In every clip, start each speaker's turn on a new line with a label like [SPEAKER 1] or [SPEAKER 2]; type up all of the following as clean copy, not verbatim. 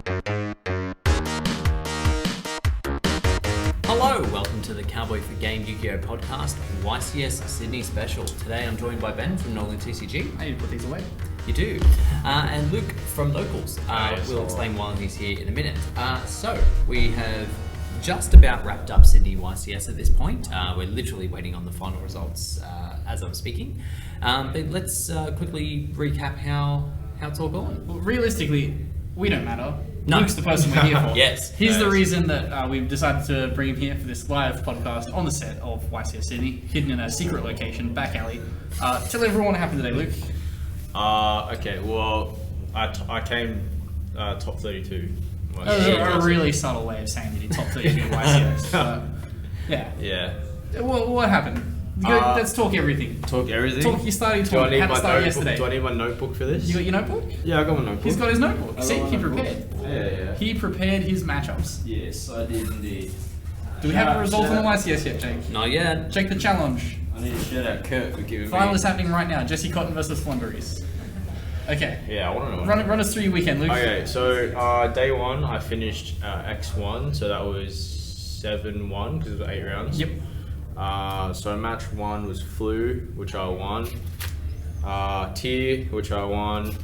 [SPEAKER 1] Hello, welcome to the Cowboy4Game Yu-Gi-Oh podcast, YCS Sydney special. Today I'm joined by Ben from NolanTCG.
[SPEAKER 2] I need to put these away.
[SPEAKER 1] You do. And Luke from Locals. We'll explain why he's here in a minute. So, we have just about wrapped up Sydney YCS at this point. We're literally waiting on the final results as I'm speaking. But let's quickly recap how it's all gone.
[SPEAKER 2] Well, realistically, we don't matter.
[SPEAKER 1] No.
[SPEAKER 2] Luke's the person we're here for.
[SPEAKER 1] Yes.
[SPEAKER 2] He's the reason that we've decided to bring him here for this live podcast on the set of YCS Sydney, hidden in a secret location, back alley. Tell everyone what happened today, Luke.
[SPEAKER 3] Okay, well, I came top 32.
[SPEAKER 2] That was a really subtle way of saying that he top 32 YCS. Yeah.
[SPEAKER 3] Yeah.
[SPEAKER 2] What happened? Let's talk everything.
[SPEAKER 3] Talk everything?
[SPEAKER 2] You started talking. How to start yesterday.
[SPEAKER 3] Do I need my notebook for this?
[SPEAKER 2] You got your notebook?
[SPEAKER 3] Yeah, I got my notebook.
[SPEAKER 2] He's got his notebook. See, he prepared.
[SPEAKER 3] Yeah.
[SPEAKER 2] He prepared his matchups.
[SPEAKER 3] Yes, I did indeed.
[SPEAKER 2] Do we have a result on the YCS yet, Jake?
[SPEAKER 1] Not yet.
[SPEAKER 2] Check the challenge.
[SPEAKER 3] I need to shout out Kurt for giving
[SPEAKER 2] Final
[SPEAKER 3] me...
[SPEAKER 2] is happening right now. Jesse Cotton versus Flunderies. Okay.
[SPEAKER 3] Yeah, I want to know.
[SPEAKER 2] Run us through your weekend, Luke.
[SPEAKER 3] Okay, so day one, I finished X1, so that was 7-1 because it was 8 rounds.
[SPEAKER 2] Yep.
[SPEAKER 3] So match 1 was Flu, which I won. Tier, which I won.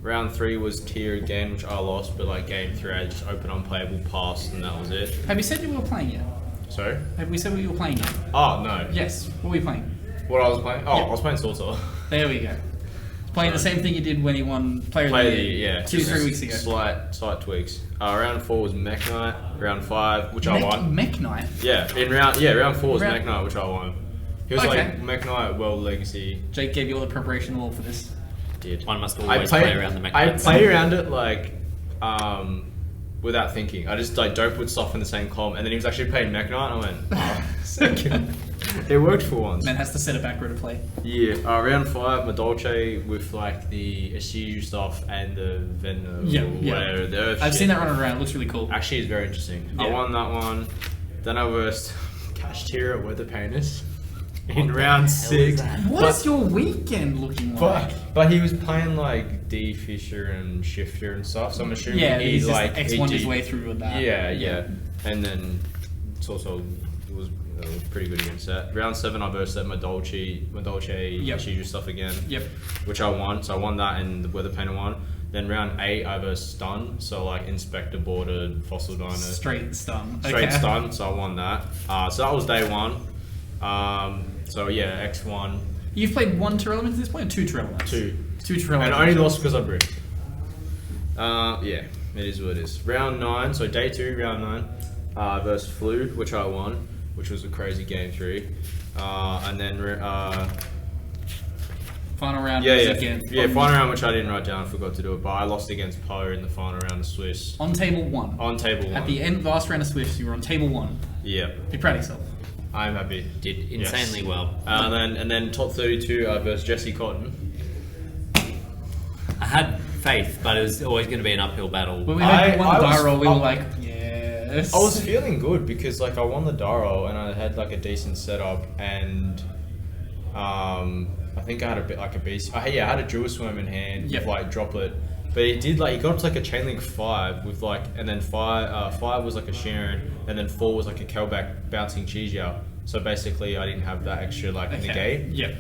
[SPEAKER 3] Round 3 was Tier again, which I lost, but like game 3 I just opened unplayable, passed, and that was it.
[SPEAKER 2] Have you said you were playing yet?
[SPEAKER 3] Sorry?
[SPEAKER 2] Have we said what you were playing yet?
[SPEAKER 3] Oh, no.
[SPEAKER 2] Yes. What were you playing?
[SPEAKER 3] What I was playing? Oh,
[SPEAKER 2] Yep.
[SPEAKER 3] I was playing Sorcerer.
[SPEAKER 2] There we go. Playing the same thing you did when he won Player of the Year 2-3 weeks ago.
[SPEAKER 3] Slight tweaks. Round 4 was Mech Knight. Round 5, which I won.
[SPEAKER 2] Mech Knight?
[SPEAKER 3] Yeah, round 4 was Mech Knight, which I won. He was like Mech Knight World Legacy.
[SPEAKER 2] Jake gave you all the preparation all for this.
[SPEAKER 3] Did.
[SPEAKER 1] One must always play around the mech.
[SPEAKER 3] I play around it like without thinking. I just like don't put stuff in the same column, and then he was actually playing Mech Knight, and I went, oh, so good. It worked for once.
[SPEAKER 2] Man has to set a back row to play.
[SPEAKER 3] Yeah, round 5, Madolce with like the Asiju stuff and the Venom whatever. The Earth
[SPEAKER 2] I've
[SPEAKER 3] shit.
[SPEAKER 2] seen that running around. It looks really cool.
[SPEAKER 3] Actually, it's very interesting.
[SPEAKER 2] Yeah.
[SPEAKER 3] I won that one. Then I versed Cash Tier at Weather Painers in round 6.
[SPEAKER 2] What is your weekend looking like?
[SPEAKER 3] But he was playing like D Fisher and Shifter and stuff, so I'm assuming
[SPEAKER 2] he's
[SPEAKER 3] like
[SPEAKER 2] just X1 his way through with that.
[SPEAKER 3] Yeah. And then it was pretty good against that. Round 7 I versed at Madolce Asiju stuff again.
[SPEAKER 2] Yep.
[SPEAKER 3] Which I won. So I won that and the Weather Painter one. Then round 8 I versed Stun, so like Inspector boarded Fossil Dino.
[SPEAKER 2] Straight stun.
[SPEAKER 3] Stun, so I won that. So that was day 1. So yeah, X1.
[SPEAKER 2] You've played 1 Terrell at this point, or 2 Terrell?
[SPEAKER 3] 2.
[SPEAKER 2] 2 Terrell.
[SPEAKER 3] And I only lost because I bricked. Yeah, it is what it is. Round 9, so day 2, round 9, versus Flu, which I won, which was a crazy game 3. And then
[SPEAKER 2] final round.
[SPEAKER 3] Final round, which I didn't write down, I forgot to do it, but I lost against Poe in the final round of Swiss.
[SPEAKER 2] On table 1.
[SPEAKER 3] On table 1.
[SPEAKER 2] At the end of the last round of Swiss, you were on table 1.
[SPEAKER 3] Yeah.
[SPEAKER 2] Be proud of yourself.
[SPEAKER 3] I'm happy.
[SPEAKER 1] Did insanely well.
[SPEAKER 3] And then top 32 versus Jesse Cotton.
[SPEAKER 1] I had faith, but it was always going to be an uphill battle.
[SPEAKER 2] When we went the die roll, we were like, yes.
[SPEAKER 3] I was feeling good because like I won the die roll and I had like a decent setup and I think I had a bit like a beast. I had a Jewel Swarm in hand with like Droplet. But he did like, he got up to like a Chainlink 5 with like, and then 5 was like a Sharon, and then 4 was like a Kelback bouncing Chijia. So basically I didn't have that extra like negate.
[SPEAKER 2] Yep.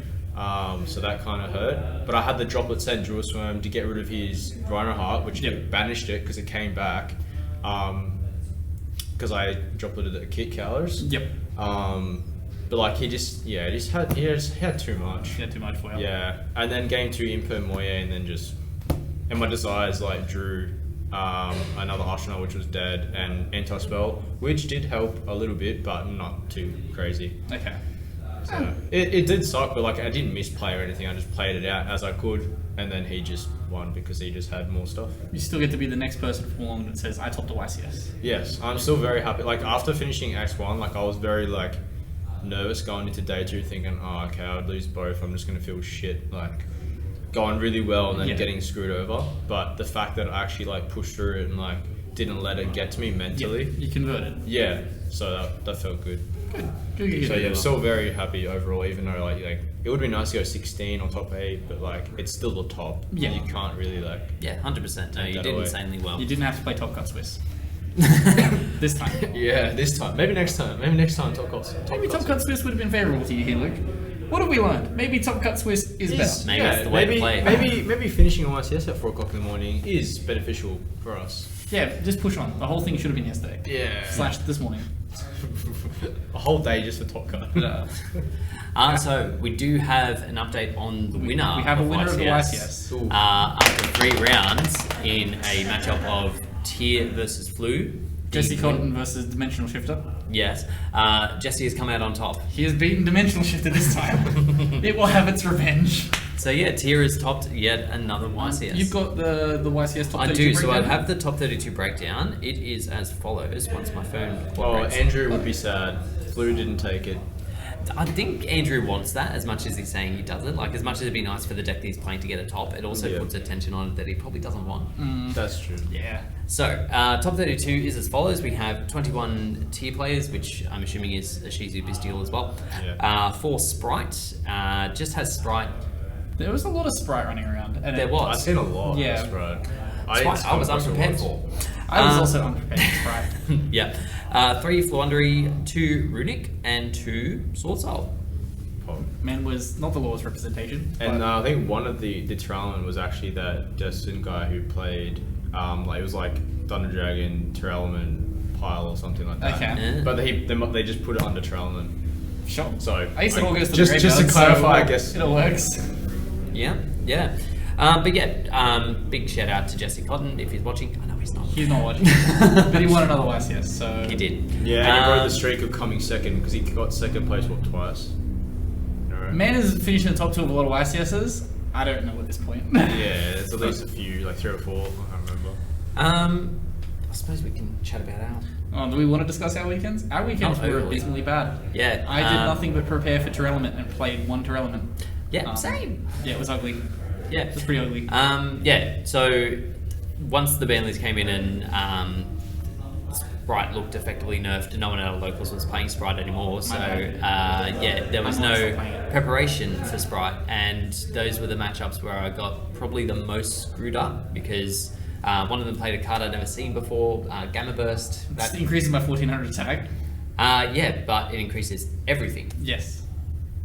[SPEAKER 3] So that kind of hurt. But I had the Droplet set Jewel Swarm to get rid of his Rhino Heart, which banished it because it came back. Because I Dropleted the Kit Cowlers.
[SPEAKER 2] Yep.
[SPEAKER 3] But like he had too much.
[SPEAKER 2] He had too much for you.
[SPEAKER 3] Yeah. And then game 2 Imper Moye and then just... And my Desires like drew another Arsenal which was dead and Anti-Spell, which did help a little bit, but not too crazy.
[SPEAKER 2] Okay.
[SPEAKER 3] So it did suck, but like I didn't misplay or anything. I just played it out as I could, and then he just won because he just had more stuff.
[SPEAKER 2] You still get to be the next person from along that says, I topped the YCS.
[SPEAKER 3] Yes, I'm still very happy. Like after finishing X1, like I was very like nervous going into day 2 thinking, oh okay, I'd lose both. I'm just going to feel shit, like going really well and then getting screwed over. But the fact that I actually like pushed through it and like didn't let it get to me mentally.
[SPEAKER 2] You converted.
[SPEAKER 3] Yeah, so that felt good.
[SPEAKER 2] Good.
[SPEAKER 3] So yeah, still very happy overall. Even though like it would be nice to go 16 or top 8, but like it's still the top.
[SPEAKER 2] Yeah.
[SPEAKER 3] You can't really like.
[SPEAKER 1] Yeah, 100%. No, you
[SPEAKER 3] that
[SPEAKER 1] did
[SPEAKER 3] away.
[SPEAKER 1] insanely well.
[SPEAKER 2] You didn't have to play Top Cut Swiss this time.
[SPEAKER 3] Yeah, this time. Maybe next time. Maybe next time top cost.
[SPEAKER 2] Maybe Top Cut Swiss would have been favourable to you here, Luke. What have we learned? Maybe Top Cut Swiss is better.
[SPEAKER 1] Maybe it's the way to play.
[SPEAKER 3] Maybe finishing YCS at 4 o'clock in the morning is beneficial for us.
[SPEAKER 2] Yeah, just push on. The whole thing should have been yesterday.
[SPEAKER 3] Yeah.
[SPEAKER 2] / this morning.
[SPEAKER 3] A whole day just for top cut.
[SPEAKER 1] So we do have an update on the winner.
[SPEAKER 2] We have a winner of the YCS.
[SPEAKER 1] After 3 rounds in a matchup of Tier versus Flu.
[SPEAKER 2] Jesse Cotton versus Dimensional Shifter.
[SPEAKER 1] Yes. Jesse has come out on top.
[SPEAKER 2] He has beaten Dimensional Shifter this time. It will have its revenge.
[SPEAKER 1] So yeah, Tier has topped yet another YCS.
[SPEAKER 2] You've got the YCS top 32
[SPEAKER 1] I do, so I
[SPEAKER 2] breakdown?
[SPEAKER 1] have the top 32 breakdown. It is as follows, once my phone
[SPEAKER 3] Well,
[SPEAKER 1] cooperates.
[SPEAKER 3] Andrew would be sad. Blue didn't take it.
[SPEAKER 1] I think Andrew wants that as much as he's saying he doesn't. Like, as much as it'd be nice for the deck that he's playing to get a top, it also puts attention on it that he probably doesn't want.
[SPEAKER 3] That's true.
[SPEAKER 2] Yeah.
[SPEAKER 1] So, top 32 is as follows. We have 21 tier players, which I'm assuming is a Shizu Bestial as well.
[SPEAKER 3] Yeah.
[SPEAKER 1] 4 Sprite, just has Sprite.
[SPEAKER 2] There was a lot of Sprite running around. And
[SPEAKER 1] There
[SPEAKER 3] I've
[SPEAKER 1] was.
[SPEAKER 3] seen a lot.
[SPEAKER 2] Yeah.
[SPEAKER 3] That's right.
[SPEAKER 1] Sprite I was unprepared for.
[SPEAKER 2] I was also unprepared for Sprite.
[SPEAKER 1] Yeah. 3 Floowandery, 2 Runic, and 2 Sword Soul.
[SPEAKER 2] Man was not the lowest representation.
[SPEAKER 3] And
[SPEAKER 2] but
[SPEAKER 3] I think one of the Tyrellman was actually that Destin guy who played, like it was like Thunder Dragon, Tyrellman, Pile or something like that.
[SPEAKER 2] Okay.
[SPEAKER 1] Yeah.
[SPEAKER 3] But they just put it under Tyrellman.
[SPEAKER 2] sure.
[SPEAKER 3] So
[SPEAKER 2] I used to
[SPEAKER 3] like,
[SPEAKER 2] all goes to
[SPEAKER 3] just
[SPEAKER 2] the
[SPEAKER 3] to
[SPEAKER 2] graveyard,
[SPEAKER 3] clarify,
[SPEAKER 2] so
[SPEAKER 3] I guess.
[SPEAKER 2] it all works.
[SPEAKER 1] Yeah, yeah. But yeah, big shout out to Jesse Cotton if he's watching. I know he's not.
[SPEAKER 2] He's not watching, but he won another YCS, so
[SPEAKER 1] He did.
[SPEAKER 3] Yeah, and he broke
[SPEAKER 1] Um,
[SPEAKER 3] the streak of coming second because he got second place twice. Right.
[SPEAKER 2] Man is finishing the top 2 of a lot of YCSs. I don't know at this point.
[SPEAKER 3] Yeah, there's at least a few, like 3 or 4. I can't remember.
[SPEAKER 1] I suppose we can chat about ours.
[SPEAKER 2] Oh, do we want to discuss our weekends? Our weekends
[SPEAKER 1] Not
[SPEAKER 2] were
[SPEAKER 1] overly.
[SPEAKER 2] abysmally bad.
[SPEAKER 1] Yeah,
[SPEAKER 2] I did nothing but prepare for Tyrellment and played 1 Tyrellment.
[SPEAKER 1] Yeah, same.
[SPEAKER 2] Yeah, it was ugly.
[SPEAKER 1] Yeah,
[SPEAKER 2] It was pretty ugly.
[SPEAKER 1] yeah. So once the Banleys came in and Sprite looked effectively nerfed, no one out of locals was playing Sprite anymore. So yeah, there was
[SPEAKER 2] I'm not
[SPEAKER 1] no
[SPEAKER 2] playing it.
[SPEAKER 1] preparation for Sprite, and those were the matchups where I got probably the most screwed up because one of them played a card I'd never seen before, Gamma Burst.
[SPEAKER 2] Just increasing my 1400 attack.
[SPEAKER 1] Yeah, but it increases everything.
[SPEAKER 2] Yes.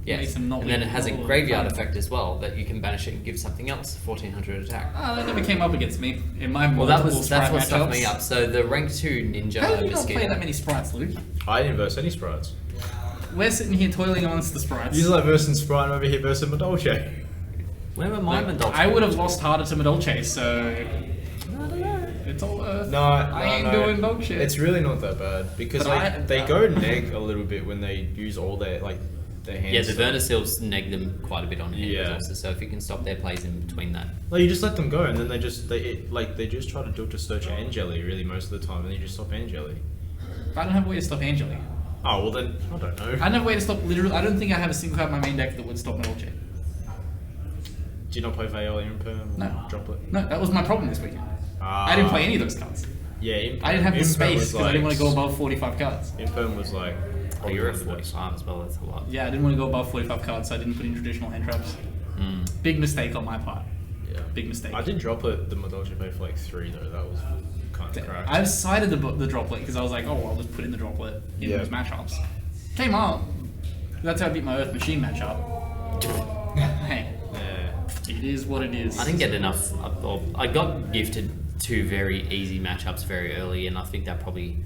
[SPEAKER 1] Yes.
[SPEAKER 2] Makes them not
[SPEAKER 1] And then it
[SPEAKER 2] weak
[SPEAKER 1] has a
[SPEAKER 2] at all.
[SPEAKER 1] graveyard effect as well that you can banish it and give something else 1400 attack.
[SPEAKER 2] That never came up against me in my
[SPEAKER 1] Well, that's
[SPEAKER 2] multiple
[SPEAKER 1] what
[SPEAKER 2] Sprite
[SPEAKER 1] stuffed me
[SPEAKER 2] matchups.
[SPEAKER 1] up. So the rank 2 Ninja
[SPEAKER 2] How do you not
[SPEAKER 1] Mosquito.
[SPEAKER 2] play that many Sprites, Luke?
[SPEAKER 3] I didn't verse any sprites.
[SPEAKER 2] We're sitting here toiling amongst the Sprites.
[SPEAKER 3] You like versing Sprite and over here versing Madolce.
[SPEAKER 1] Where were my Mandolce?
[SPEAKER 2] I would have lost harder to Madolche, so
[SPEAKER 1] I don't know.
[SPEAKER 2] it's all Earth.
[SPEAKER 3] No,
[SPEAKER 2] I ain't doing dog shit.
[SPEAKER 3] It's really not that bad because
[SPEAKER 2] But
[SPEAKER 3] like
[SPEAKER 2] I-
[SPEAKER 3] they go neg a little bit when they use all their their hands.
[SPEAKER 1] Yeah, the Vernasilves neg them quite a bit on hand
[SPEAKER 3] Yeah.
[SPEAKER 1] resources, so if you can stop their plays in between that.
[SPEAKER 3] Like you just let them go and then they just try to do it to search Angeli really most of the time and then you just stop Angeli.
[SPEAKER 2] I don't have a way to stop Angeli.
[SPEAKER 3] Oh well then I don't know.
[SPEAKER 2] I don't have a way to stop literally. I don't think I have a single card in my main deck that would stop Madolche.
[SPEAKER 3] Do you not play Viola Imperm or
[SPEAKER 2] No.
[SPEAKER 3] Droplet?
[SPEAKER 2] No, that was my problem this weekend. I didn't play any of those cards.
[SPEAKER 3] Yeah, Imperm,
[SPEAKER 2] I didn't have the
[SPEAKER 3] Imperm
[SPEAKER 2] space
[SPEAKER 3] was
[SPEAKER 2] because I didn't want to go above 45 cards.
[SPEAKER 3] Imperm was like.
[SPEAKER 1] Oh, you're at
[SPEAKER 3] one of the best.
[SPEAKER 1] 45 as well, that's a lot.
[SPEAKER 2] Yeah, I didn't want to go above 45 cards, so I didn't put in traditional hand traps. Big mistake on my part.
[SPEAKER 3] Yeah.
[SPEAKER 2] Big mistake.
[SPEAKER 3] I did Droplet the Madolce play for like 3 though. That was kind of cracked.
[SPEAKER 2] I've sided the droplet because I was like, oh, I'll just put in the droplet in
[SPEAKER 3] Yeah.
[SPEAKER 2] those matchups. Came up. That's how I beat my Earth Machine matchup. Hey,
[SPEAKER 3] Yeah.
[SPEAKER 2] it is what it is.
[SPEAKER 1] I didn't get enough. I got gifted 2 very easy matchups very early, and I think that probably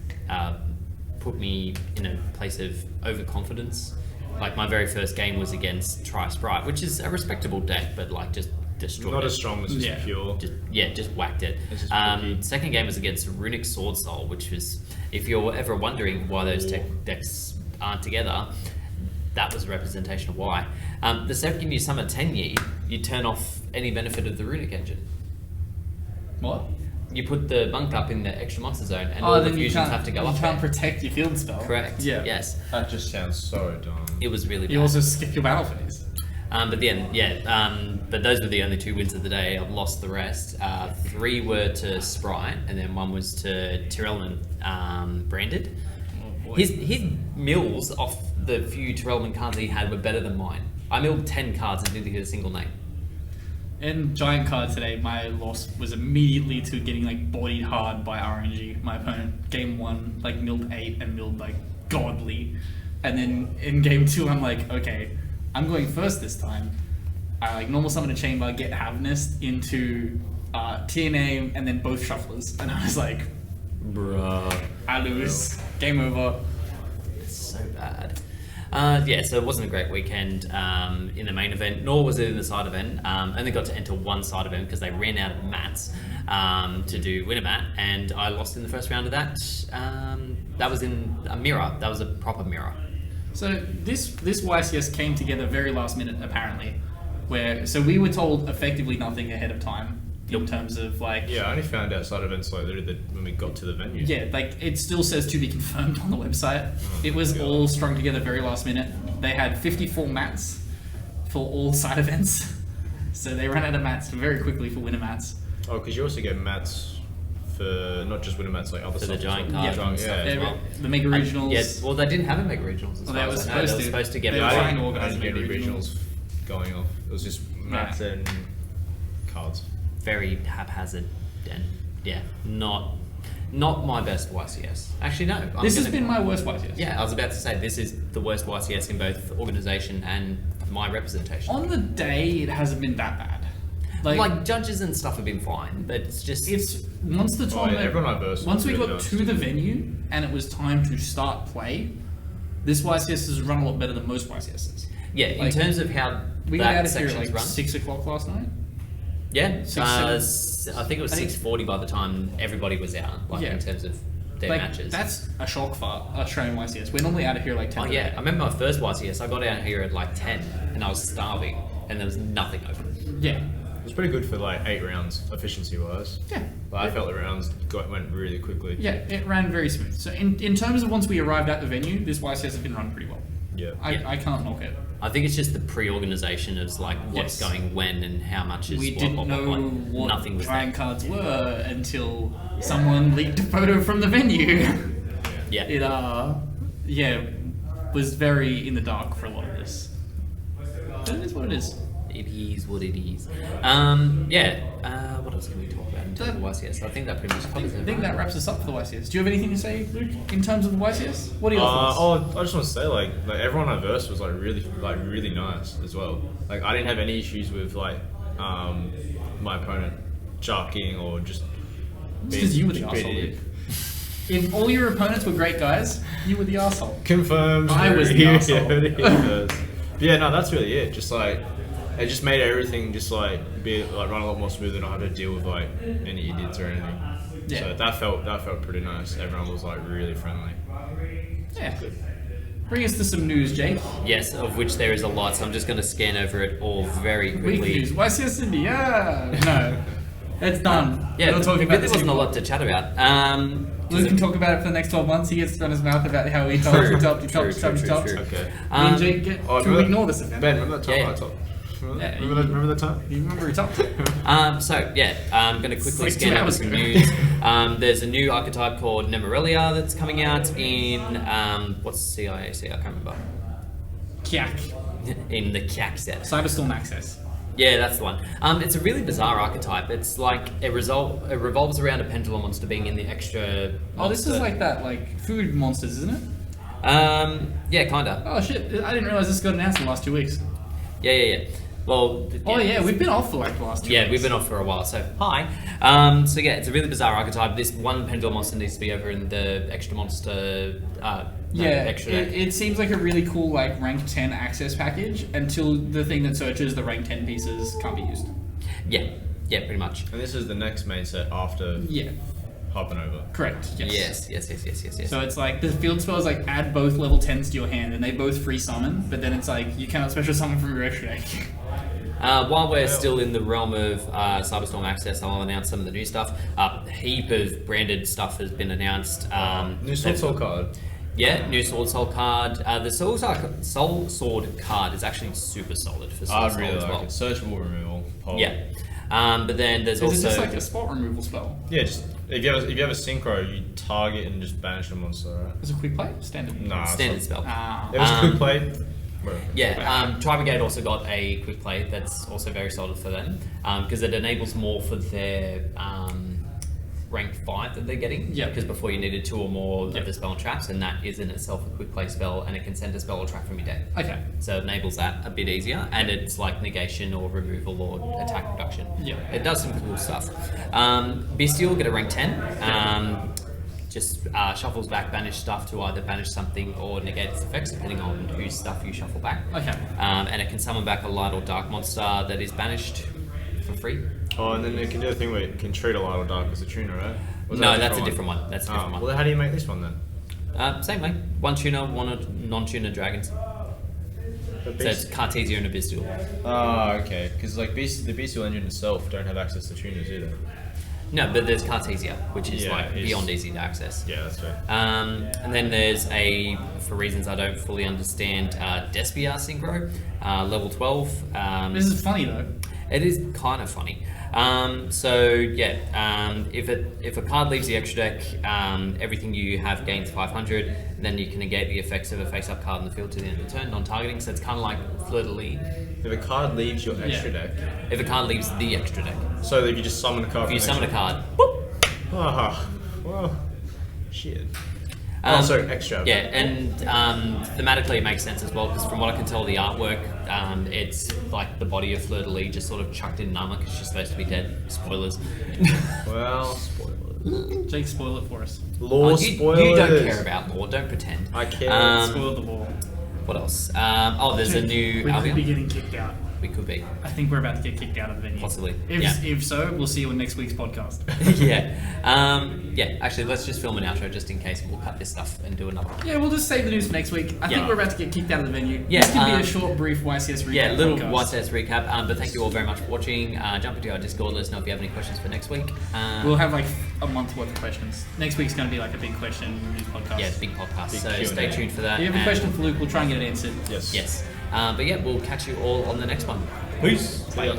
[SPEAKER 1] put me in a place of overconfidence. Like my very first game was against Tri Sprite, which is a respectable deck, but like just destroyed
[SPEAKER 3] Not
[SPEAKER 1] it.
[SPEAKER 3] as strong as just
[SPEAKER 2] Yeah.
[SPEAKER 3] pure.
[SPEAKER 1] Just whacked it.
[SPEAKER 3] It's just tricky.
[SPEAKER 1] Second game was against Runic Sword Soul, which was, if you're ever wondering why those decks aren't together, that was a representation of why. The second you summon Tenyi, you turn off any benefit of the Runic engine.
[SPEAKER 2] What?
[SPEAKER 1] You put the bunk up in the extra monster zone, and all the
[SPEAKER 2] then you
[SPEAKER 1] fusions
[SPEAKER 2] can't,
[SPEAKER 1] have to go
[SPEAKER 2] you
[SPEAKER 1] up
[SPEAKER 2] can't
[SPEAKER 1] there.
[SPEAKER 2] protect your field spell.
[SPEAKER 1] Correct.
[SPEAKER 2] Yeah.
[SPEAKER 1] Yes.
[SPEAKER 3] That just sounds so dumb.
[SPEAKER 1] It was really bad.
[SPEAKER 2] You also skip your battle phase.
[SPEAKER 1] But then, but those were the only 2 wins of the day. I've lost the rest. 3 were to Sprite, and then 1 was to Tyrellman branded.
[SPEAKER 2] Oh boy.
[SPEAKER 1] His mills off the few Terrellman cards he had were better than mine. I milled 10 cards and didn't get a single name.
[SPEAKER 2] In Giant card today, my loss was immediately to getting like bodied hard by RNG. My opponent, game 1, like milled 8 and milled like godly. And then in game 2, I'm like, okay, I'm going first this time. I like normal summon a chamber, get Havnist into TNA, and then both shufflers. And I was like,
[SPEAKER 1] Bruh.
[SPEAKER 2] I lose. Game over.
[SPEAKER 1] It's so bad. Yeah, so it wasn't a great weekend in the main event, nor was it in the side event. Only got to enter one side event because they ran out of mats to do winner mat, and I lost in the first round of that. That was in a mirror. That was a proper mirror.
[SPEAKER 2] So this YCS came together very last minute, apparently. So we were told effectively nothing ahead of time in terms of like.
[SPEAKER 3] Yeah, I only found out side events like literally when we got to the venue.
[SPEAKER 2] Yeah, like it still says to be confirmed on the website. It was
[SPEAKER 3] God.
[SPEAKER 2] all strung together very last minute. They had 54 mats for all side events, so they ran out of mats very quickly for winner mats.
[SPEAKER 3] Oh, because you also get mats for not just winner mats, like other
[SPEAKER 1] For the
[SPEAKER 3] stuff.
[SPEAKER 1] giant
[SPEAKER 3] as well.
[SPEAKER 1] cards and stuff as well.
[SPEAKER 2] The mega regionals.
[SPEAKER 1] Yeah, well, they didn't have a mega regionals as
[SPEAKER 2] Well,
[SPEAKER 1] far
[SPEAKER 2] they
[SPEAKER 1] as
[SPEAKER 2] were
[SPEAKER 1] I know. They
[SPEAKER 2] supposed
[SPEAKER 1] were
[SPEAKER 2] to.
[SPEAKER 1] supposed to get
[SPEAKER 2] They were
[SPEAKER 1] one.
[SPEAKER 2] trying to
[SPEAKER 3] I
[SPEAKER 2] organise
[SPEAKER 3] didn't get any
[SPEAKER 2] mega
[SPEAKER 3] regionals going off. It was just mats and cards.
[SPEAKER 1] Very haphazard and yeah, not my best YCS. Actually, no.
[SPEAKER 2] This has been my worst YCS.
[SPEAKER 1] Yeah, I was about to say this is the worst YCS in both organisation and my representation.
[SPEAKER 2] On the day, it hasn't been that bad.
[SPEAKER 1] Like judges and stuff have been fine, but it's just
[SPEAKER 2] It's once the
[SPEAKER 3] Oh, yeah,
[SPEAKER 2] tournament.
[SPEAKER 3] everyone I versed
[SPEAKER 2] Once we
[SPEAKER 3] really
[SPEAKER 2] got
[SPEAKER 3] nice.
[SPEAKER 2] to the venue and it was time to start play, this YCS has run a lot better than most YCSs.
[SPEAKER 1] yeah. In
[SPEAKER 2] like,
[SPEAKER 1] terms of how
[SPEAKER 2] We got out
[SPEAKER 1] that
[SPEAKER 2] of here at
[SPEAKER 1] section's
[SPEAKER 2] like
[SPEAKER 1] run.
[SPEAKER 2] 6 o'clock last night.
[SPEAKER 1] Yeah,
[SPEAKER 2] 6,
[SPEAKER 1] I think it was
[SPEAKER 2] I think-
[SPEAKER 1] 6:40 by the time everybody was out. Like
[SPEAKER 2] Yeah.
[SPEAKER 1] in terms of their
[SPEAKER 2] Like
[SPEAKER 1] matches.
[SPEAKER 2] that's a shock for Australian YCS. We're normally out of here like 10.
[SPEAKER 1] Oh yeah, I remember my first YCS. I got out here at like 10, and I was starving, and there was nothing open.
[SPEAKER 2] Yeah.
[SPEAKER 3] It was pretty good for like 8 rounds, efficiency wise.
[SPEAKER 2] Yeah.
[SPEAKER 3] But I felt the rounds went really quickly.
[SPEAKER 2] Yeah, it ran very smooth. So in terms of once we arrived at the venue, this YCS has been run pretty well.
[SPEAKER 3] Yeah.
[SPEAKER 2] I can't knock it.
[SPEAKER 1] I think it's just the pre-organisation of like what's
[SPEAKER 2] Yes.
[SPEAKER 1] going when and how much is
[SPEAKER 2] We
[SPEAKER 1] what,
[SPEAKER 2] didn't
[SPEAKER 1] what,
[SPEAKER 2] know what
[SPEAKER 1] nothing was
[SPEAKER 2] giant
[SPEAKER 1] there.
[SPEAKER 2] cards were until someone leaked a photo from the venue.
[SPEAKER 1] Yeah,
[SPEAKER 2] It was very in the dark for a lot of this. But it is what it is.
[SPEAKER 1] it is what it is. What else can we talk about in terms of YCS? I think that pretty much covers it.
[SPEAKER 2] I think that
[SPEAKER 1] right?
[SPEAKER 2] wraps us up for the YCS. Do you have anything to say, Luke, in terms of the YCS? What are your thoughts?
[SPEAKER 3] I just want to say like everyone I versed was like really nice as well. Like I didn't have any issues with like my opponent sharking or just
[SPEAKER 2] Because you were the arsehole, Luke. If all your opponents were great guys, you were the arsehole.
[SPEAKER 3] Confirmed.
[SPEAKER 2] I was the
[SPEAKER 3] Yeah,
[SPEAKER 2] arsehole.
[SPEAKER 3] but yeah, no, that's really it. Just like it just made everything just like run a lot more smooth and I had to deal with like any idiots or anything.
[SPEAKER 2] Yeah.
[SPEAKER 3] So that felt pretty nice. Everyone was like really friendly.
[SPEAKER 2] Yeah. Bring us to some news, Jake.
[SPEAKER 1] Yes, of which there is a lot. So I'm just going to scan over it all very
[SPEAKER 2] Week
[SPEAKER 1] quickly.
[SPEAKER 2] news. YCS Sydney. Yeah. No. It's done.
[SPEAKER 1] Yeah,
[SPEAKER 2] We're not talking
[SPEAKER 1] there
[SPEAKER 2] about this
[SPEAKER 1] wasn't a
[SPEAKER 2] anymore.
[SPEAKER 1] lot to chat about.
[SPEAKER 2] Luke can talk about it for the next 12 months. He gets to run his mouth about how he topped.
[SPEAKER 1] True.
[SPEAKER 3] Okay.
[SPEAKER 2] Me and Jake get
[SPEAKER 3] Oh,
[SPEAKER 2] to
[SPEAKER 3] remember-
[SPEAKER 2] ignore this event.
[SPEAKER 3] Ben, remember that time
[SPEAKER 1] Yeah.
[SPEAKER 3] I topped?
[SPEAKER 2] Yeah,
[SPEAKER 3] Remember that time?
[SPEAKER 2] You remember he topped?
[SPEAKER 1] I'm going to quickly
[SPEAKER 2] Like 2
[SPEAKER 1] scan over
[SPEAKER 2] hours
[SPEAKER 1] some
[SPEAKER 2] ago.
[SPEAKER 1] news. There's a new archetype called Nemorelia that's coming out in what's CIAC? I can't remember.
[SPEAKER 2] Kiak.
[SPEAKER 1] In the Kyak set.
[SPEAKER 2] Cyberstorm Access.
[SPEAKER 1] Yeah, that's the one. It's a really bizarre archetype. It's like it revolves around a pendulum monster being in the extra.
[SPEAKER 2] Oh, this is
[SPEAKER 1] monster.
[SPEAKER 2] like that, like food monsters, isn't it?
[SPEAKER 1] Yeah, kinda.
[SPEAKER 2] Oh shit! I didn't realize this got announced in the last 2 weeks.
[SPEAKER 1] Yeah. Well.
[SPEAKER 2] Oh yeah, we've been off for like the last 2 weeks.
[SPEAKER 1] Yeah, we've been off for a while, so hi. So yeah, it's a really bizarre archetype. This one pendulum monster needs to be over in the extra monster. Extra deck.
[SPEAKER 2] It seems like a really cool like rank 10 access package until the thing that searches the rank 10 pieces can't be used.
[SPEAKER 1] Yeah, pretty much.
[SPEAKER 3] And this is the next main set after
[SPEAKER 2] Yeah,
[SPEAKER 3] hopping over.
[SPEAKER 2] correct. Yes.
[SPEAKER 1] Yes.
[SPEAKER 2] So it's like the field spells like add both level 10s to your hand and they both free summon, but then it's like you cannot special summon from your extra deck.
[SPEAKER 1] While we're still in the realm of Cyberstorm Access, I'll announce some of the new stuff. A heap of branded stuff has been announced.
[SPEAKER 3] New Soul card.
[SPEAKER 1] Yeah, new Sword Soul card. The Soul Sword card is actually super solid for Soul
[SPEAKER 3] I
[SPEAKER 1] Soul
[SPEAKER 3] really
[SPEAKER 1] as
[SPEAKER 3] like
[SPEAKER 1] well.
[SPEAKER 3] it. Searchable removal. Pole.
[SPEAKER 1] Yeah. But then there's
[SPEAKER 2] Is
[SPEAKER 1] also...
[SPEAKER 2] it just like a spot removal spell?
[SPEAKER 3] Yeah, just If you have a synchro, you target and just banish the monster, right?
[SPEAKER 2] Is it quick play? Standard.
[SPEAKER 3] Nah,
[SPEAKER 1] Standard spell.
[SPEAKER 3] It was quick play.
[SPEAKER 1] Yeah, Tri-Brigade also got a quick play that's also very solid for them because it enables more for their rank 5 that they're getting.
[SPEAKER 2] Yeah.
[SPEAKER 1] Because before you needed 2 or more of the spell traps, and that is in itself a quick play spell, and it can send a spell or trap from your deck.
[SPEAKER 2] Okay.
[SPEAKER 1] So it enables that a bit easier, and it's like negation or removal or attack reduction.
[SPEAKER 2] Yeah.
[SPEAKER 1] It does some cool stuff. Bestial get a rank 10. Just shuffles back banished stuff to either banish something or negate its effects, depending on whose stuff you shuffle back.
[SPEAKER 2] Okay.
[SPEAKER 1] And it can summon back a light or dark monster that is banished for free.
[SPEAKER 3] Oh, and then it can do a thing where it can treat a light or dark as a tuner, right?
[SPEAKER 1] No, that's a different one. That's a different one.
[SPEAKER 3] Well, how do you make this one then?
[SPEAKER 1] Same way. One tuner, one non-tuner dragons. So it's Cartesia and a Bestial.
[SPEAKER 3] Oh, okay. Because like the Bestial engine itself don't have access to tuners either.
[SPEAKER 1] No, but there's Cartesia, which is
[SPEAKER 3] Yeah,
[SPEAKER 1] like
[SPEAKER 3] it's-
[SPEAKER 1] beyond easy to access.
[SPEAKER 3] Yeah, that's fair.
[SPEAKER 1] And then there's for reasons I don't fully understand, Despia Synchro, level 12.
[SPEAKER 2] This is funny though.
[SPEAKER 1] It is kind of funny. If a card leaves the extra deck, everything you have gains 500. Then you can negate the effects of a face-up card in the field to the end of the turn, non-targeting. So it's kind of like Fleur-de-Lis.
[SPEAKER 3] If a card leaves your extra deck,
[SPEAKER 1] If a card leaves the extra deck,
[SPEAKER 3] so if you just summon a card.
[SPEAKER 1] if you
[SPEAKER 3] from
[SPEAKER 1] summon a
[SPEAKER 3] extra-
[SPEAKER 1] card, boop.
[SPEAKER 3] Ah, well, shit. So extra.
[SPEAKER 1] Yeah, and thematically it makes sense as well because from what I can tell, the artwork, it's like the body of Fleur-de-Lis just sort of chucked in Nama because she's supposed to be dead. Spoilers.
[SPEAKER 3] Well, spoilers.
[SPEAKER 2] Jake, spoil it for us.
[SPEAKER 3] Lore
[SPEAKER 1] you
[SPEAKER 3] spoilers.
[SPEAKER 1] don't care about lore, don't pretend.
[SPEAKER 3] I care.
[SPEAKER 2] Spoil the lore.
[SPEAKER 1] What else? There's a new
[SPEAKER 2] We could be
[SPEAKER 1] Albion.
[SPEAKER 2] getting kicked out.
[SPEAKER 1] We could be.
[SPEAKER 2] I think we're about to get kicked out of the venue.
[SPEAKER 1] Possibly,
[SPEAKER 2] If,
[SPEAKER 1] yeah.
[SPEAKER 2] if so, we'll see you on next week's podcast.
[SPEAKER 1] Yeah, actually, let's just film an outro just in case. We'll cut this stuff and do another.
[SPEAKER 2] Yeah, we'll just save the news for next week. I
[SPEAKER 1] Yeah.
[SPEAKER 2] think we're about to get kicked out of the venue.
[SPEAKER 1] Yeah,
[SPEAKER 2] This could be a short, brief YCS recap.
[SPEAKER 1] Yeah, little
[SPEAKER 2] podcast.
[SPEAKER 1] YCS recap. But thank you all very much for watching. Jump into our Discord. Let us know if you have any questions for next week.
[SPEAKER 2] We'll have like a month worth of questions. Next week's going to be like a big question news podcast.
[SPEAKER 1] Yeah, big podcast.
[SPEAKER 3] Big
[SPEAKER 1] So
[SPEAKER 3] Q&A.
[SPEAKER 1] stay tuned for that.
[SPEAKER 2] If you have a
[SPEAKER 1] and-
[SPEAKER 2] question for Luke, we'll try and get it answered.
[SPEAKER 3] Yes.
[SPEAKER 1] Yes. But yeah, we'll catch you all on the next one.
[SPEAKER 3] Peace.
[SPEAKER 1] Bye.
[SPEAKER 3] See ya.